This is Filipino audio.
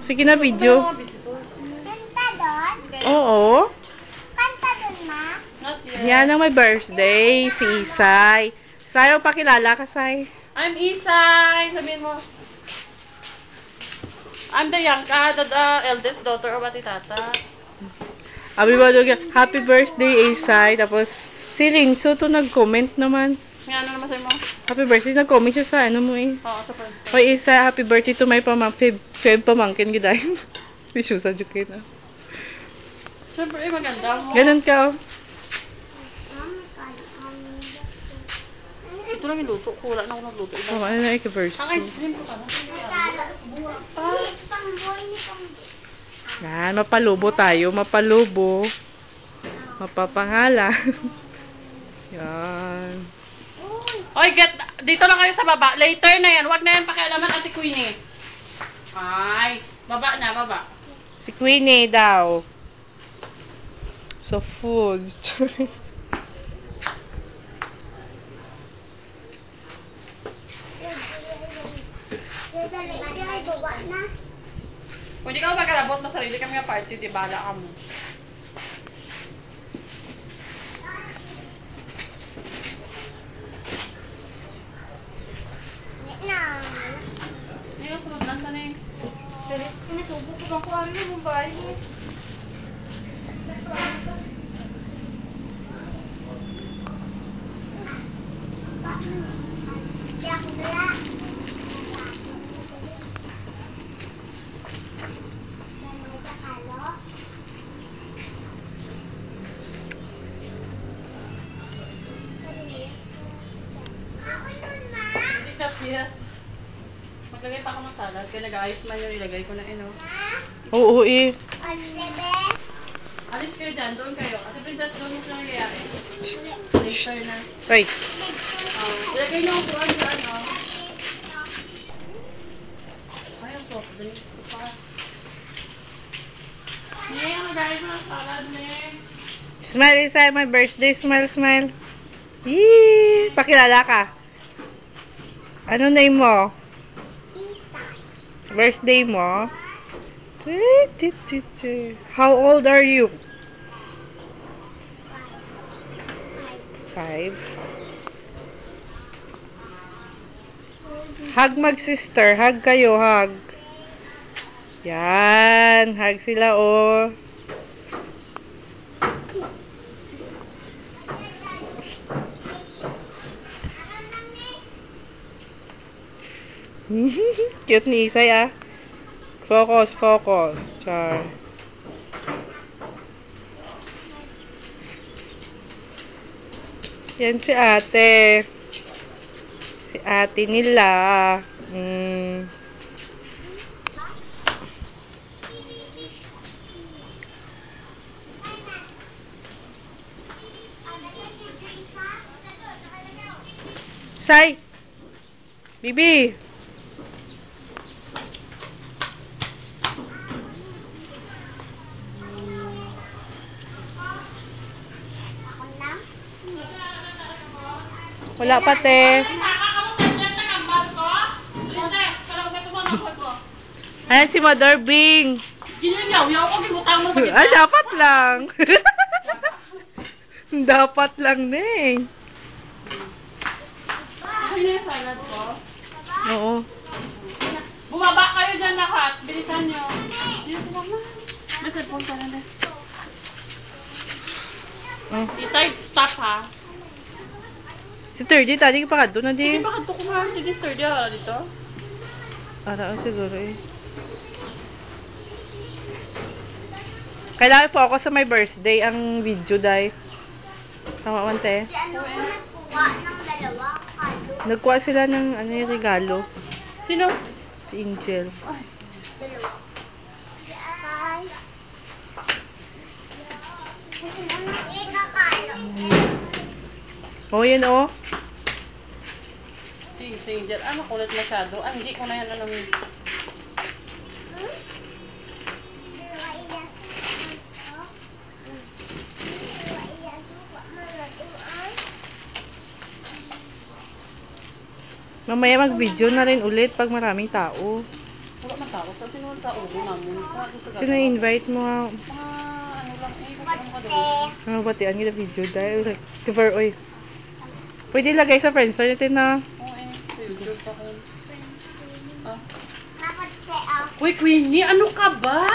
Sige na, video. Kanta doon? Oo. Kanta doon, ma? Not yet. Yan ang may birthday, si Isay. Isay, pakilala ka, Say. I'm Isay. Sabihin mo. I'm the eldest daughter of Ati Tata. Abi ba happy birthday, Isay. Tapos, si Rinso to nag-comment naman. May ano naman sa'yo mo? Happy birthday, nag-comment siya sa ano mo eh. Oo, sa first. Hoy, Isa, happy birthday to my feb pamangkin giday. Bisyo sa jukin ah. Siyempre, maganda mo. Ganun ka oh. Ito lang yung luto ko. Wala na ako nagluto. Oh, ano na birthday. Ang ice cream ko ka na. Yan, mapalubo tayo. Mapalubo. Mapapangala. Yan. Oy, dito lang kayo sa baba. Later na yan. Huwag na yan pakialaman, Ate Queenie. Ay, baba na, baba. Si Queenie daw. So, foods. Kung di ka magkalabot na sarili kami nga party, di bala ka mo. Hindi ka sunod lang ka na eh. Inasubo ko bang kung ano yung bahay mo? Hindi ka piya. Maglagay pa ako ng salad. Kaya nag-ayos man yung ilagay ko na no. Oo eh. Alis kayo dyan. Doon kayo. Ate Princess, doon mo sila nangyayari. Later na. Ay. Ilagay niyo ang buwan dyan, Ay, ang soft drinks ko pa. Ning, magayos mo ng salad, Ning. Smile, Isa, my birthday. Smile, smile. Yee! Pakilala ka. Ano name mo? Birthday mo? How old are you? 5. Hug mag-sister. Hug kayo, hug. Yan. Hug sila, oh. Cute ni Isay, ah. Focus, focus. Char. Yan si ate. Si ate nila. Say! Bibi! Wala pa, te. Ayan si Mother Bing. Ginyaw-yaw ko, gimutang mo ba? Ay, dapat lang. Dapat lang, Neng. Okay na yung salad ko. Oo. Bumaba kayo dyan lahat. Bilisan nyo. Yan si Mama. May cellphone ka na. Isay, stop ha. Si 30, tadi pa ka doon na Hindi di. ba kanto ko nga hindi sturdy ara dito? Ara, siguro eh. Kailangan focus sa my birthday ang video, day. Tama man, te. Si ano ko nagkuha ng dalawa kalo. Nagkuha sila ng ano yung regalo. Sino? Si Angel. Dalawa. Ay. Ika kalo. Oh, yan oh. Si Angel. Ah, makulit masyado. Ah, hindi ko na yan alam. Mamaya mag-video na rin ulit pag maraming tao. Wala man tao. Kasi naman tao. Namun. Sino invite mo? Mga ano lang eh. Kung ano ka Pati. Ano ba ang gila video dahil cover oy. Pwede lagay sa friendster natin na. Oo eh. Filter pa ko. Ah. Dapat siya. Uy, Queenie, ano ka ba?